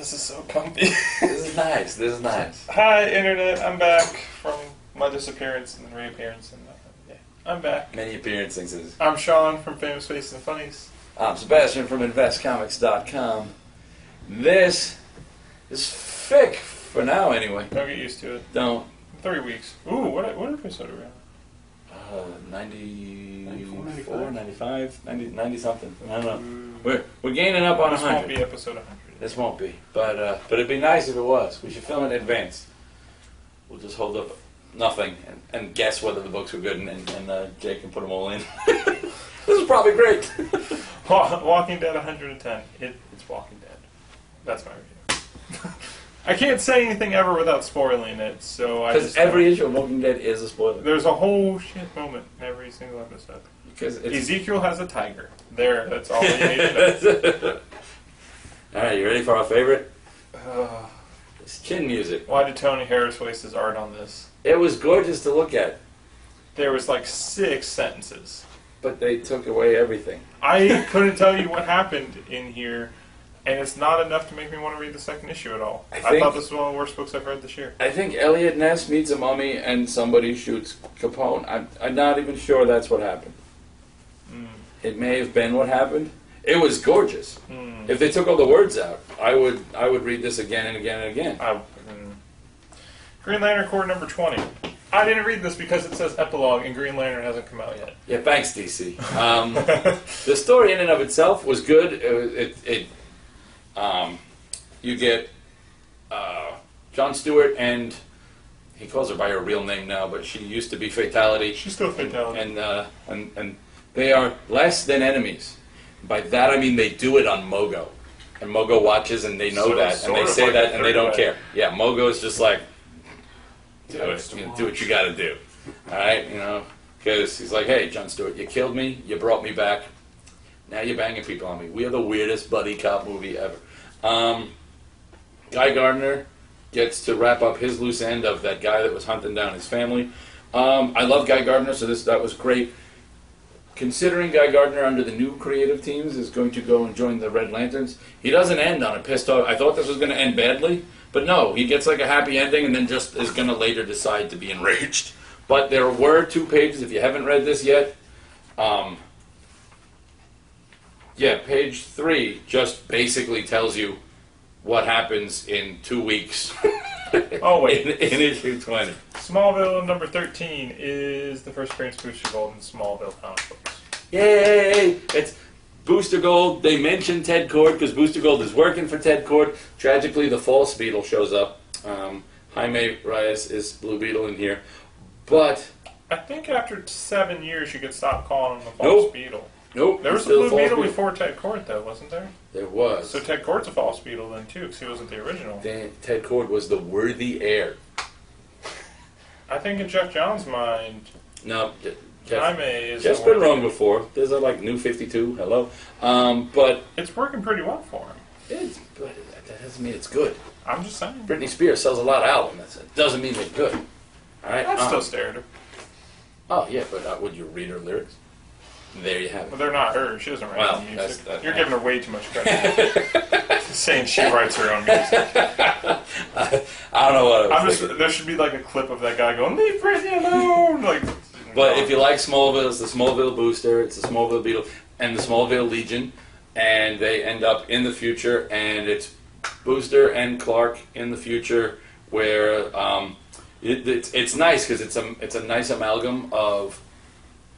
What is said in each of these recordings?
This is so comfy. This is nice. This is nice. Hi, Internet. I'm back from my disappearance and then reappearance. And yeah, I'm back. Many appearances. I'm Sean from Famous Faces and Funnies. I'm Sebastian from InvestComics.com. This is FFFIC for now, anyway. Don't get used to it. Don't. 3 weeks. Ooh, what episode are we on? 94, 95, 90 something. I don't know. We're gaining up on 100. This won't be episode 100. This won't be, but it'd be nice if it was. We should film in advance. We'll just hold up nothing and guess whether the books were good, and Jake can put them all in. This is probably great. Walking Dead 110. It's Walking Dead. That's my review. I can't say anything ever without spoiling it, so I just... Because every issue of Walking Dead is a spoiler. There's a whole shit moment in every single episode. Because Ezekiel has a tiger. There, that's all you need to know. Alright, you ready for our favorite? It's chin music. Why did Tony Harris waste his art on this? It was gorgeous to look at. There was like 6 sentences. But they took away everything. I couldn't tell you what happened in here, and it's not enough to make me want to read the second issue at all. I thought this was one of the worst books I've read this year. I think Elliot Ness meets a mummy and somebody shoots Capone. I'm not even sure that's what happened. It may have been what happened. It was gorgeous. If they took all the words out, I would read this again and again and again. Green Lantern Corps number 20. I didn't read this because it says epilogue and Green Lantern hasn't come out yet. Yeah, thanks, DC. The story in and of itself was good. You get Jon Stewart and he calls her by her real name now, but she used to be Fatality. She's still Fatality. And they are less than enemies. By that I mean they do it on Mogo. And Mogo watches and they know that. And they say like that and they don't care. Yeah, Mogo is just like, do what you gotta do. Alright, because he's like, hey, Jon Stewart, you killed me, you brought me back, now you're banging people on me. We are the weirdest buddy cop movie ever. Guy Gardner gets to wrap up his loose end of that guy that was hunting down his family. I love Guy Gardner, so that was great. Considering Guy Gardner under the new creative teams is going to go and join the Red Lanterns, he doesn't end on a pissed off. I thought this was going to end badly, but no, he gets like a happy ending and then just is going to later decide to be enraged. But there were 2 pages, if you haven't read this yet. Page 3 just basically tells you what happens in 2 weeks. Oh, wait. in issue 20. Smallville number 13 is the first appearance of Booster Gold in Smallville comic books. Yay! It's Booster Gold. They mention Ted Kord because Booster Gold is working for Ted Kord. Tragically, the False Beetle shows up. Jaime Reyes is Blue Beetle in here. But I think after 7 years you could stop calling him the False Beetle. Nope. There was a Blue Beetle before Ted Kord, though, wasn't there? There was. So Ted Kord's a False Beetle then, too, because he wasn't the original. Ted Kord was the worthy heir. I think in Jeff Johns' mind... No, Jaime is... Jeff's been wrong before. There's a, New 52, hello. But... It's working pretty well for him. But that doesn't mean it's good. I'm just saying. Britney Spears sells a lot of albums. That doesn't mean they're good. All right? I'd still stare at her. Oh, yeah, but would you read her lyrics? There you have it. Well, they're not her. She doesn't write her music. You're giving her way too much credit. Saying she writes her own music. I don't know what I was thinking. There should be like a clip of that guy going, "Leave Britney alone!" But if you like Smallville, it's the Smallville Booster, it's the Smallville Beetle, and the Smallville Legion, and they end up in the future, and it's Booster and Clark in the future, where it's nice because it's a nice amalgam of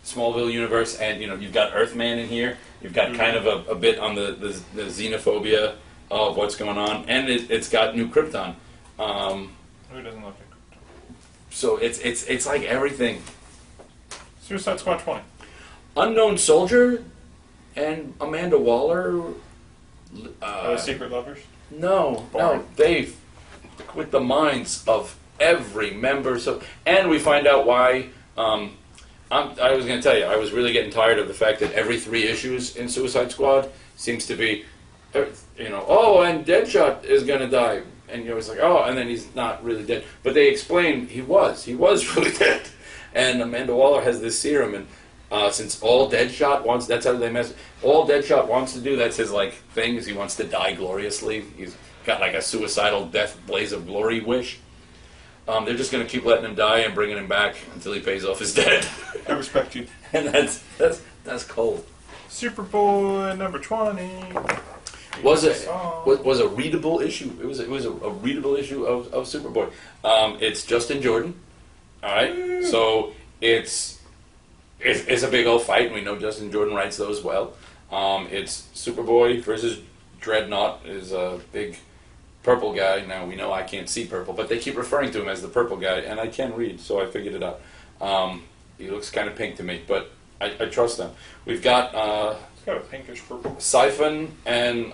Smallville universe, and you've got Earthman in here. You've got kind of a bit on the xenophobia of what's going on, and it's got New Krypton. Who doesn't love New Krypton? So it's like everything. Suicide Squad 20. Unknown Soldier and Amanda Waller. Are they secret lovers? No, they with the minds of every member. So, and we find out why. I was going to tell you, I was really getting tired of the fact that every 3 issues in Suicide Squad seems to be, and Deadshot is going to die. And it's like, and then he's not really dead. But they explain he was really dead. And Amanda Waller has this serum, and Since all Deadshot wants, that's how they mess. All Deadshot wants to do, that's his like thing, is he wants to die gloriously. He's got like a suicidal death blaze of glory wish. They're just going to keep letting him die and bringing him back until he pays off his debt. I respect you. And that's cold. Superboy number 20 was a readable issue. It was a readable issue of Superboy. It's Justin Jordan. All right, so it's a big old fight, and we know Justin Jordan writes those well. It's Superboy versus Dreadnought, is a big purple guy. Now we know I can't see purple, but they keep referring to him as the purple guy, and I can read, so I figured it out. He looks kind of pink to me, but I trust them. We've got it's got a pinkish purple. Siphon and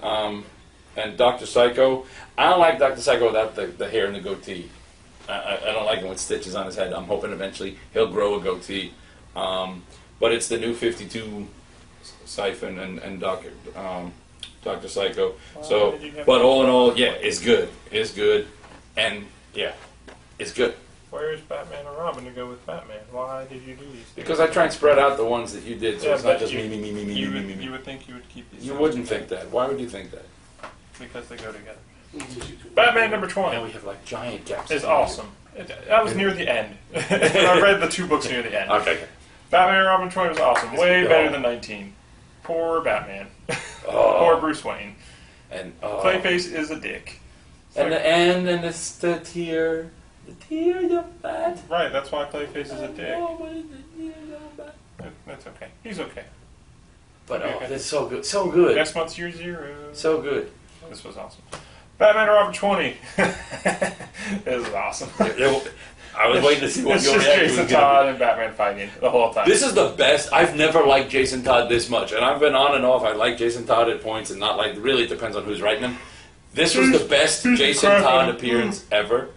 Dr. Psycho. I don't like Dr. Psycho without the hair and the goatee. I don't like him with stitches on his head. I'm hoping eventually he'll grow a goatee. But it's the new 52 Siphon and Dr. Psycho. So, but all in all, yeah, it's good. It's good. And, yeah, it's good. Where's Batman and Robin to go with Batman? Why did you do these things? Because I try and spread out the ones that you did, so Yeah, it's not but just you- me. You would think you would keep these. You wouldn't think that. Why would you think that? Because they go together. Batman number 20 Now we have like giant gaps. is awesome. That was near the end. I read the 2 books near the end. Okay. Batman and Robin 20 was awesome. Way go. better than 19. Poor Batman. Oh. Poor Bruce Wayne. And Clayface is a dick. It's and like- the end, and it's the tear, you're bad. right, that's why Clayface is a dick. But That's okay. He's okay. it's so good, so good, Next month's year 0. so good. This was awesome. Batman and Robin 20. This is awesome. I was waiting to see what It's your just reaction Jason was gonna Todd and Batman fighting the whole time. be. This is the best. I've never liked Jason Todd this much, and I've been on and off. I like Jason Todd at points, and not like. Really, it depends on who's writing him. This was the best Jason Todd appearance ever.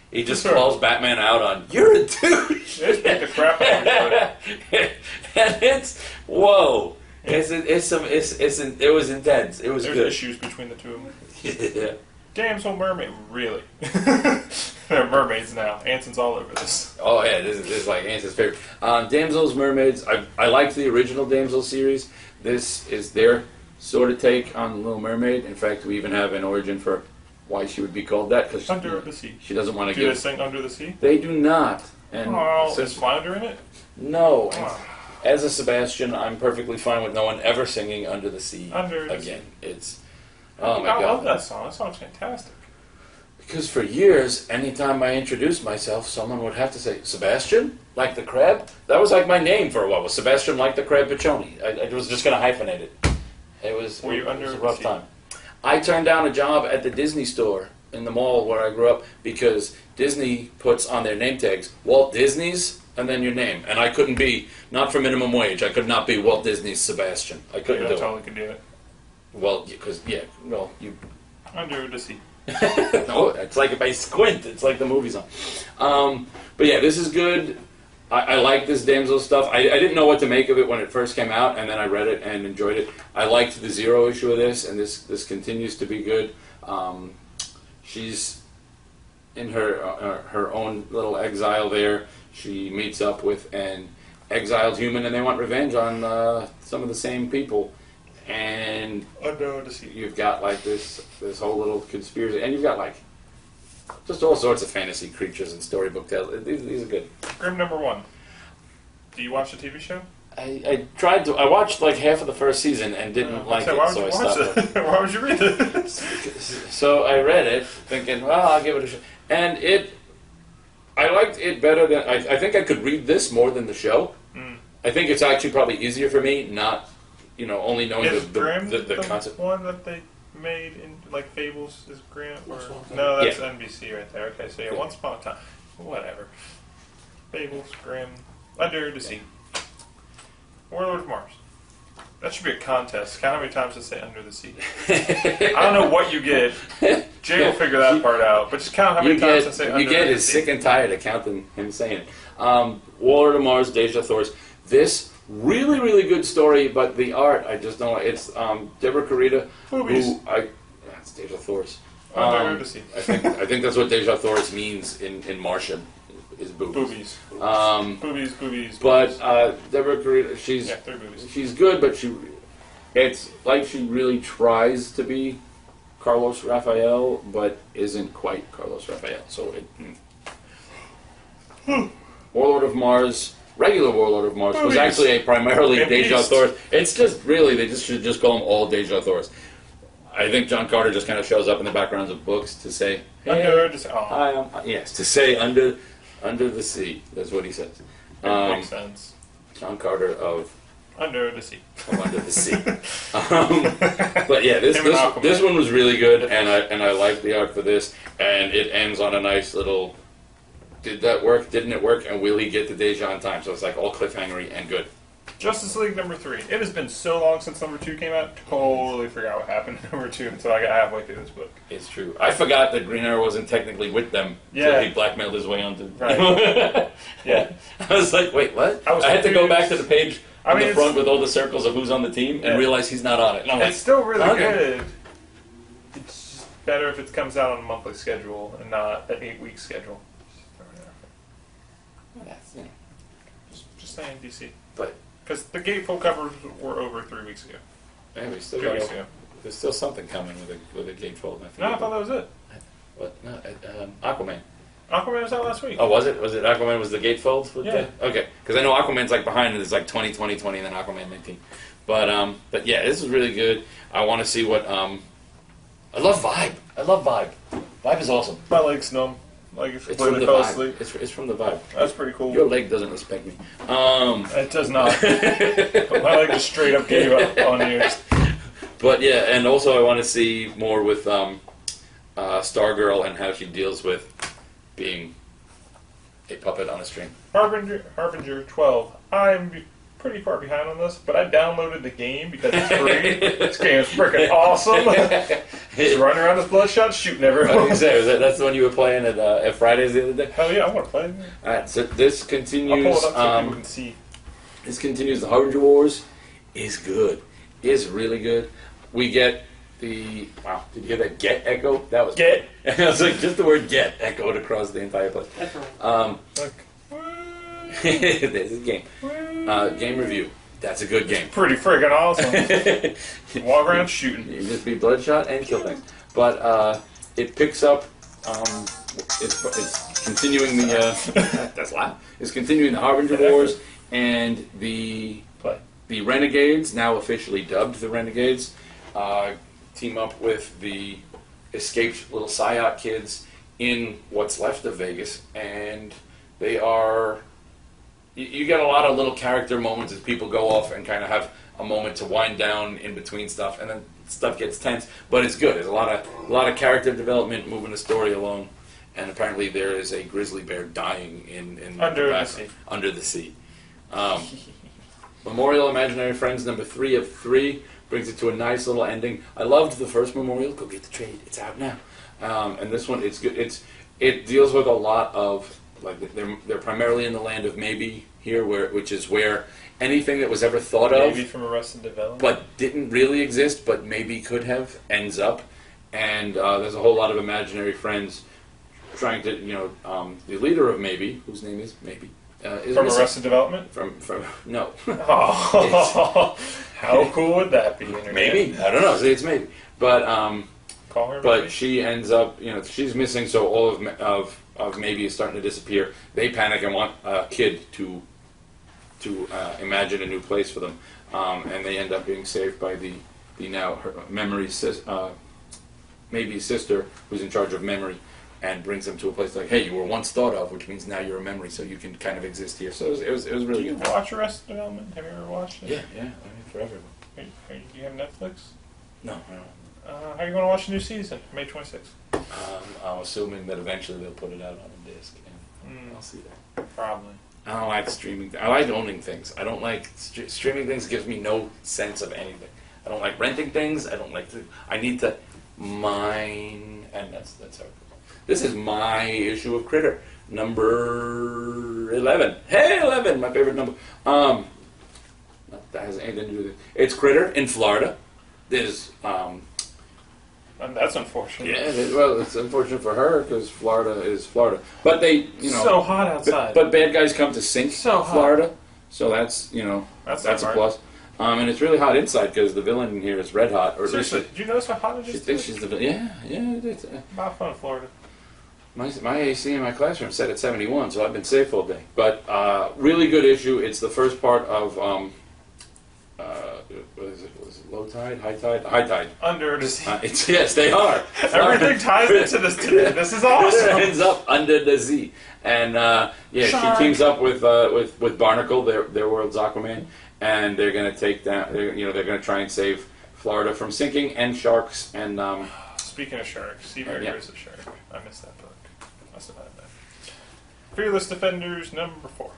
He just calls Batman out on, "You're a douche." Just beat the crap out of him. And it's whoa. It was intense. It was There's good. issues between the two of them. Yeah. Damsel Mermaid, really? They're mermaids now. Anson's all over this. Oh yeah, this is like Anson's favorite. Damsels, Mermaids. I liked the original Damsel series. This is their sort of take on Little Mermaid. In fact, we even have an origin for why she would be called that, because Under the Sea. she doesn't want to Do they give. sing Under the Sea? They do not. And Oh, since is Flounder in it? no, Oh. as a Sebastian, I'm perfectly fine with no one ever singing Under the Sea Under the again. It's I love that song. That song's fantastic. Because for years, anytime I introduced myself, someone would have to say, Sebastian, like the crab? That was like my name for a while, was Sebastian like the crab Piccioni. I was just going to hyphenate it. It was, Were you it under was a the rough sea? time. I turned down a job at the Disney store in the mall where I grew up because Disney puts on their name tags, Walt Disney's, and then your name. And I couldn't be, not for minimum wage, I could not be Walt Disney's Sebastian. I couldn't You do totally could do it. it. Well, because, yeah, well, you... Under the Sea. No, it's like if I squint, it's like the movie song. But yeah, this is good. I like this Damsel stuff. I didn't know what to make of it when it first came out, and then I read it and enjoyed it. I liked the 0 issue of this, and this continues to be good. She's in her own little exile there. She meets up with an exiled human, and they want revenge on some of the same people. And Under the Sea. you've got like this whole little conspiracy, and you've got like just all sorts of fantasy creatures and storybook tales. These are good. Grim number 1. Do you watch the TV show? I tried to. I watched like half of the first season and didn't like So it, why would so you I watch stopped. it? Why would you read it? So I read it, thinking, well, I'll give it a shot, and I liked it better than I think I could read this more than the show. I think it's actually probably easier for me, not only knowing Is Grimm the concept. one that they made in like Fables is Grimm? Or Which one? no, that's Yeah. NBC right there. Okay, so yeah, Once Upon a Time, whatever. Fables, Grimm, Under the Sea, Warlord of Mars. That should be a contest. Count how many times to say Under the Sea. I don't know what you get. Jay will figure that part out, but just count how many times to say Under You get the is Sea. sick and tired of counting him saying it. Warlord of Mars, Deja Thors. This really, really good story, but the art I just don't like. It's Deborah Carita, Boobies. it's Deja Thors. Under the Sea. I think that's what Deja Thors means in Martian. is boobies. Boobies. Boobies. But Deborah Carita, they're boobies. she's good, but it's like she really tries to be Carlos Raphael, but isn't quite Carlos Raphael. So Warlord of Mars, regular Warlord of Mars, was actually a primarily Deja Thors. It's just really, they should just call them all Deja Thors. I think John Carter just kind of shows up in the backgrounds of books to say, hey, to say under the sea. That's what he says. Makes sense. John Carter of Under the Sea. Under the Sea. But yeah, this one was really good, and I like the art for this, and it ends on a nice little. Did that work? Didn't it work? And will he get the Deja in time? So it's like all cliffhangery and good. Justice League number 3. It has been so long since number 2 came out. Totally forgot what happened in number 2 until I got halfway through this book. It's true. I forgot that Green Arrow wasn't technically with them. Yeah. So he blackmailed his way onto. Right. Yeah. I was like, wait, what? I had to go back to the page on the front with all the circles of who's on the team and realize he's not on it. And I'm it's still really good. It's just better if it comes out on a monthly schedule and not an 8-week schedule. That's, just saying, DC. But because the Gatefold covers were over 3 weeks ago. Yeah, we still 2 weeks ago. There's still something coming with a Gatefold. No, I thought that was it. What? No, Aquaman. Aquaman was out last week. Oh, was it? Was it Aquaman was the Gatefold? Yeah. Okay, because I know Aquaman's like behind it. It's like 20, 20, 20, and then Aquaman 19. But yeah, this is really good. I want to see what. I love Vibe. Vibe is awesome. My leg's numb. Like if It's from the fell vibe. asleep. It's from the vibe. That's pretty cool. Your leg doesn't respect me. It does not. My leg just straight up gave up on you. But yeah, and also I want to see more with Stargirl and how she deals with being a puppet on a string. Harbinger 12. I'm pretty far behind on this, but I downloaded the game because it's free. This game is freaking awesome. Just running around as Bloodshot, shooting everyone. That's the one you were playing at Fridays the other day? Hell yeah, I want to play it. Alright, so this continues. I'll pull it up so people can see. This continues. The Harbinger Wars is good. Is really good. We get the... Wow, did you hear that get echo? That was... Get. I was like, just the word get echoed across the entire place. This is game. Game review. That's a good game. Pretty friggin' awesome. Walk around shooting. You just be Bloodshot and kill things. But it picks up. It's continuing the. That's loud. It's continuing the Harbinger Wars and the Renegades, now officially dubbed the Renegades, team up with the escaped little Psyop kids in what's left of Vegas, and they are. You get a lot of little character moments as people go off and kind of have a moment to wind down in between stuff, and then stuff gets tense. But it's good. There's a lot of character development, moving the story along, and apparently there is a grizzly bear dying in under the sea. Memorial Imaginary Friends number 3 of 3 brings it to a nice little ending. I loved the first Memorial. Go get the trade. It's out now. And this one, it's good. It deals with a lot of. Like they're primarily in the land of maybe here, which is where anything that was ever thought of, maybe from Arrested Development, but didn't really exist, but maybe could have, ends up. And there's a whole lot of imaginary friends trying to, the leader of maybe, whose name is maybe, is from missing. Arrested Development. From no. Oh, how cool would that be? Internet? Maybe I don't know. See, it's maybe, but call her. But maybe? she ends up, she's missing. So all of maybe is starting to disappear. They panic and want a kid to imagine a new place for them, and they end up being saved by the now her Maybe's sister, who's in charge of memory, and brings them to a place like, hey, you were once thought of, which means now you're a memory, so you can kind of exist here. So it was really good. Do you watch Arrested Development? Have you ever watched it? Yeah, I mean forever. Do you have Netflix? No, I don't. How are you going to watch the new season, May 26th? I'm assuming that eventually they'll put it out on a disc, and I'll see that. Probably. I don't like streaming. I like owning things. I don't like streaming things. Gives me no sense of anything. I don't like renting things. I don't like to. I need to mine, and that's how it goes. This is my issue of Critter, number 11. Hey, 11, my favorite number. That has anything to do with it. It's Critter in Florida. There's And that's unfortunate. Yeah, well, it's unfortunate for her because Florida is Florida. But they, so hot outside. But bad guys come to sink Florida, so that's that's a plus. And it's really hot inside because the villain in here is red hot. Or seriously, did you notice how hot it is? She thinks she's the villain. Yeah. It's, not fun in Florida. My AC in my classroom set at 71, so I've been safe all day. But really good issue. It's the first part of what is it? Was it low tide, high tide? High tide. Under the sea. Yes, they are. Everything ties into this today. This is awesome. It ends up under the sea, and she teams up with Barnacle, their world's Aquaman, and they're going to take down. They're going to try and save Florida from sinking and sharks. And speaking of sharks, Seabird is a shark. I missed that book. Must have had that. Fearless Defenders number 4.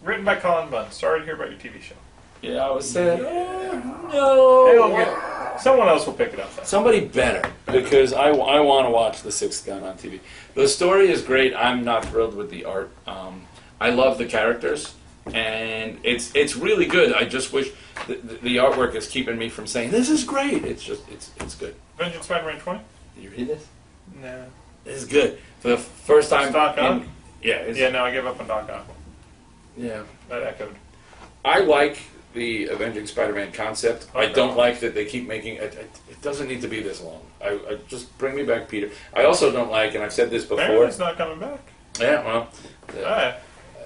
Written by Colin Bunn. Sorry to hear about your TV show. Yeah, I was sad. No. Someone else will pick it up. Somebody better, because I want to watch The Sixth Gun on TV. The story is great. I'm not thrilled with the art. I love the characters, and it's really good. I just wish the artwork is keeping me from saying this is great. It's good. Vengeance Spider-Man 20. Did you read this? No. This is good for the first time. Doc Ock? Yeah. No, I gave up on Doc Ock. Yeah. That echoed. I like the Avenging Spider-Man concept. I don't like that they keep making it. It doesn't need to be this long. I just bring me back Peter. I also don't like, and I've said this before. Apparently it's not coming back. Yeah, well, that's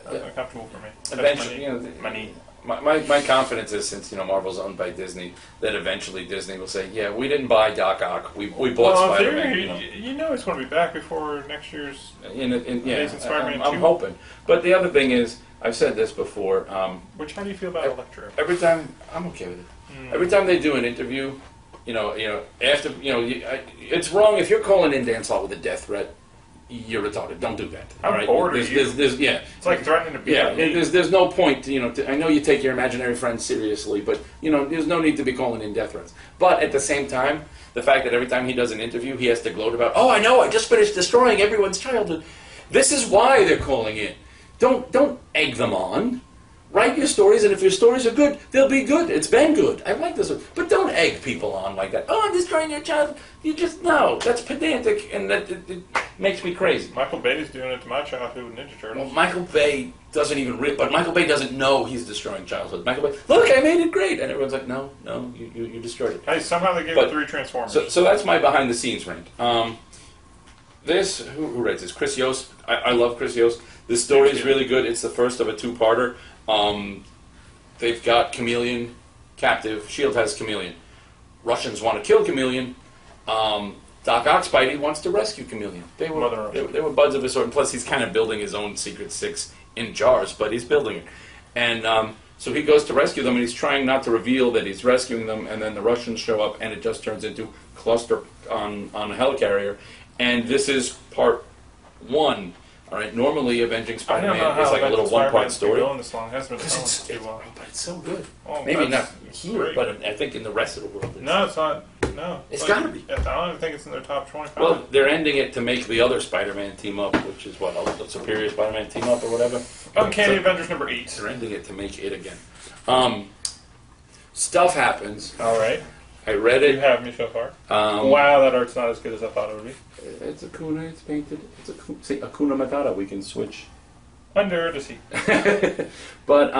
uncomfortable for me. Eventually, my confidence is, since Marvel's owned by Disney, that eventually Disney will say, yeah, we didn't buy Doc Ock, we bought Spider-Man. It's going to be back before next year's Amazing Spider-Man 2. I'm hoping. But the other thing is, I've said this before. How do you feel about Electro? Every time, I'm okay with it. Every time they do an interview, after it's wrong if you're calling in Dance Hall with a death threat. You're retarded. Don't do that. I'm bored of you. It's like threatening to be. Yeah, there's no point. I know you take your imaginary friends seriously, but there's no need to be calling in death threats. But at the same time, the fact that every time he does an interview, he has to gloat about, oh, I know, I just finished destroying everyone's childhood. This is why they're calling in. Don't egg them on. Write your stories, and if your stories are good, they'll be good. It's been good. I like this. But don't egg people on like that. Oh, I'm destroying your child. You just, no. That's pedantic, and it makes me crazy. Michael Bay's doing it to my childhood with Ninja Turtles. Well, Michael Bay doesn't even but Michael Bay doesn't know he's destroying childhood. Michael Bay, look, I made it great. And everyone's like, no, you destroyed it. Hey, somehow they gave it 3 Transformers. So that's my behind-the-scenes rant. Who writes this? Chris Yost. I love Chris Yost. This story is really good. It's the first of a 2-parter. They've got Chameleon captive. S.H.I.E.L.D. has Chameleon. Russians want to kill Chameleon. Doc Ock Spidey wants to rescue Chameleon. They were buds of a sort. And plus, he's kind of building his own Secret Six in jars, but he's building it. And so he goes to rescue them, and he's trying not to reveal that he's rescuing them. And then the Russians show up, and it just turns into cluster on a helicarrier. And this is part 1. All right. Normally, Avenging Spider-Man is like a little 1-part story. But it's so good. Oh, maybe not here, great. But I think in the rest of the world. No, it's not. No, it's got to be. I don't even think it's in their top 25. Well, they're ending it to make the other Spider-Man team up, which is what, the Superior Spider-Man team up or whatever. Uncanny Avengers number 8. They're ending it to make it again. Stuff happens. All right. I read it. You have me so far. Wow, that art's not as good as I thought it would be. It's Akuna. It's painted. It's Akuna Matata. We can switch. Under the sea. But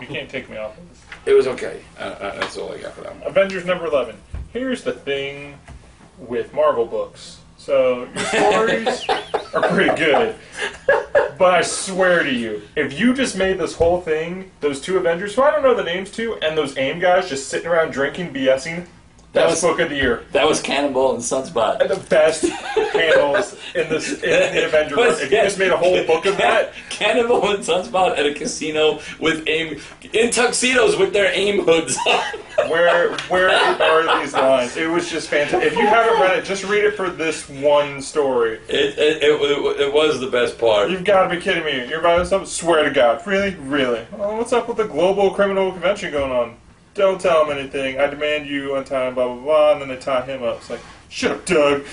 you can't take me off of this. It was okay. That's all I got for that one. Avengers number 11. Here's the thing with Marvel books. So your stories are pretty good, but I swear to you, if you just made this whole thing, those 2 Avengers, who I don't know the names to, and those AIM guys just sitting around drinking, BSing. Best book of the year. That was Cannonball and Sunspot. And the best panels in the Avengers book. If you just made a whole book of that. Cannonball and Sunspot at a casino with AIM in tuxedos with their AIM hoods on. Where are these lines? It was just fantastic. If you haven't read it, just read it for this one story. It was the best part. You've got to be kidding me. You're by yourself? Swear to God. Really? Really? Oh, what's up with the global criminal convention going on? Don't tell him anything. I demand you untie him, blah, blah, blah. And then they tie him up. It's like, Shut up, Doug.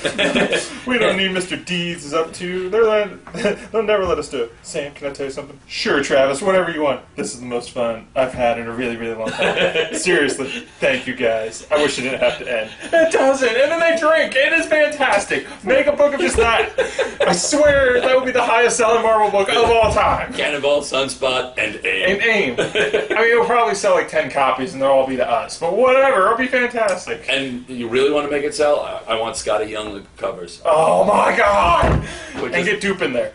We don't need Mr. Deeds is up to. They'll never let us do it. Sam, can I tell you something? Sure, Travis, whatever you want. This is the most fun I've had in a really, really long time. Seriously, thank you guys. I wish it didn't have to end. It doesn't, and then they drink. It is fantastic. Make a book of just that. I swear that would be the highest selling Marvel book of all time. Cannonball, Sunspot, and AIM. And AIM. I mean, it'll probably sell like 10 copies and they'll all be to us. But whatever, it'll be fantastic. And you really want to make it sell? I want Scotty Young covers. Oh my god! And get Dupe in there.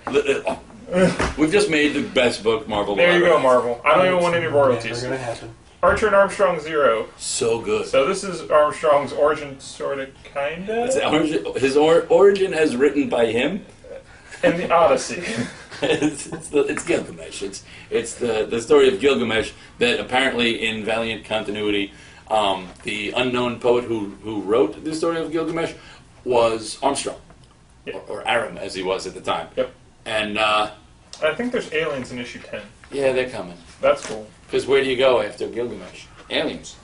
We've just made the best book Marvel. There you go, Marvel. I don't even want any royalties. Never gonna happen. Archer and Armstrong 0. So good. So this is Armstrong's origin, sort of, kind of? His origin as written by him. In the Odyssey. It's Gilgamesh. It's the story of Gilgamesh that apparently in Valiant continuity, the unknown poet who wrote the story of Gilgamesh was Armstrong, Yeah. or Aram as he was at the time. Yep. And I think there's aliens in issue 10. yeah, they're coming. That's cool. Because where do you go after Gilgamesh? Aliens.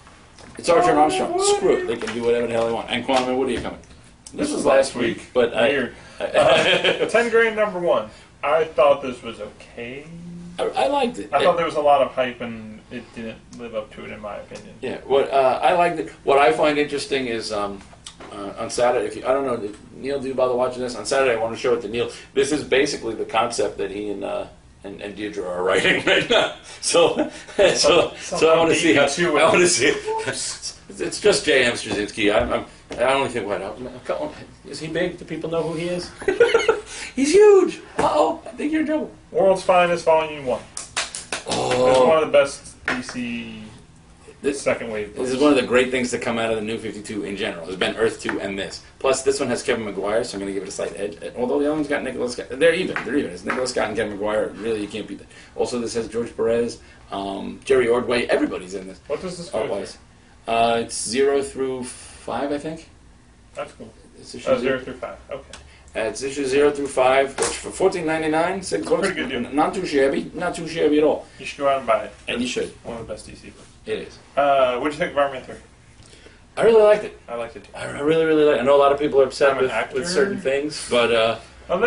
It's Archer and Armstrong. Screw it. They can do whatever the hell they want. And Quantum and Woody are coming. This was last week, but Weird. 10 grain number 1. I thought this was okay. I liked it. I thought there was a lot of hype and it didn't live up to it in my opinion. Yeah, what I liked it. What I find interesting is on Saturday. I don't know, Neil, do you bother watching this? On Saturday, I want to show it to Neil. This is basically the concept that he and Deirdre are writing right now. So I want to see how. I want to see it. It's just J.M. Straczynski. I only think, is he big? Do people know who he is? He's huge. Uh-oh, I think you're in trouble. World's Finest, Volume 1. Oh. It's one of the best DC second wave books. This is one of the great things to come out of the New 52 in general. There's been Earth 2 and this. Plus, this one has Kevin Maguire, so I'm going to give it a slight edge. Although the other one's got Nicholas Scott. They're even. It's Nicholas Scott and Kevin Maguire. Really, you can't beat that. Also, this has George Perez, Jerry Ordway. Everybody's in this. What does this go art-wise? It's 0 through 5, I think. That's cool. It's issue 0 through 5. Okay. It's issue 0 through 5, which for $14.99, 6 books. Pretty good deal. Not too shabby. Not too shabby at all. You should go out and buy it. And you should. One of the best DC books. It is. What did you think of Iron Man 3? I really liked it. I liked it too. I really, really liked it. I know a lot of people are upset I'm an actor. with certain things, but but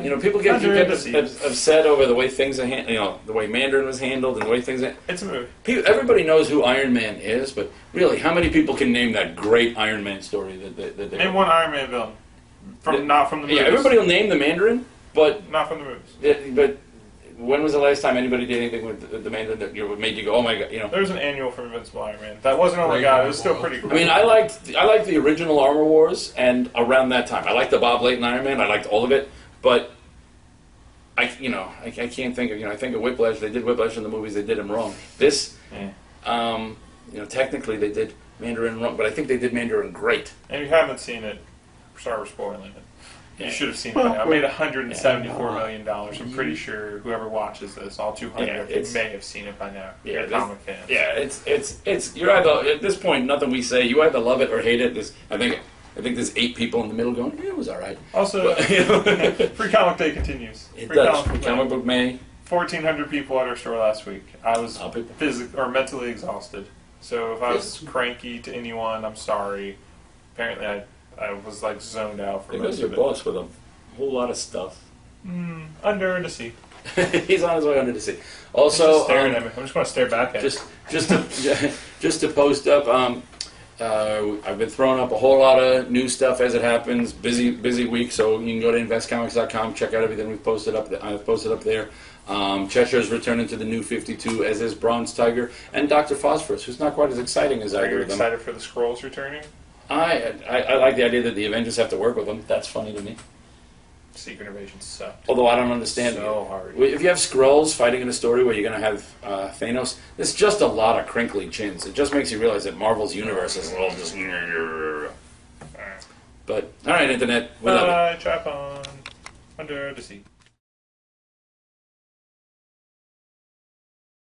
you know, people get upset over the way things are the way Mandarin was handled and the way things are. It's a movie. Everybody knows who Iron Man is, but really, how many people can name that great Iron Man story that they Name one Iron Man villain. Not from the movies. Yeah, everybody will name the Mandarin, but not from the movies. But when was the last time anybody did anything with the Mandarin that made you go, oh my god, There was an annual for Invincible Iron Man. That wasn't oh my god, it was still pretty cool. I mean, I liked the original Armor Wars, and around that time, I liked the Bob Layton Iron Man. I liked all of it, but I can't think of I think of Whiplash. They did Whiplash in the movies. They did him wrong. This, technically they did Mandarin wrong, but I think they did Mandarin great. And if you haven't seen it, sorry we're spoiling it. You should have seen it by now. It made $174 million. I'm pretty sure whoever watches this, all 200 of you may have seen it by now. Yeah, You're comic fans. Yeah, it's you're either at this point nothing we say. You either love it or hate it. I think there's 8 people in the middle going, yeah, it was all right. Also, Free Comic Day continues. It does. Free Comic Book May. 1,400 people at our store last week. I was physically or mentally exhausted. So if I was cranky to anyone, I'm sorry. Apparently, I was like zoned out for most of it. Your boss with a whole lot of stuff. Under the sea. He's on his way under the sea. Also, just staring at me. I'm just going to stare back at him. Just to post up. I've been throwing up a whole lot of new stuff as it happens. Busy week, so you can go to investcomics.com, check out everything we've posted up. I've posted up there. Cheshire's returning to the New 52, as is Bronze Tiger and Dr. Phosphorus, who's not quite as exciting as either of them. Are you excited for the Skrulls returning? I like the idea that the Avengers have to work with them. That's funny to me. Secret Invasion sucked. Although I don't understand. So hard. If you have Skrulls fighting in a story where you're going to have Thanos, it's just a lot of crinkly chins. It just makes you realize that Marvel's universe is a little just... But, alright, Internet. We love it. Trap on Under the Sea.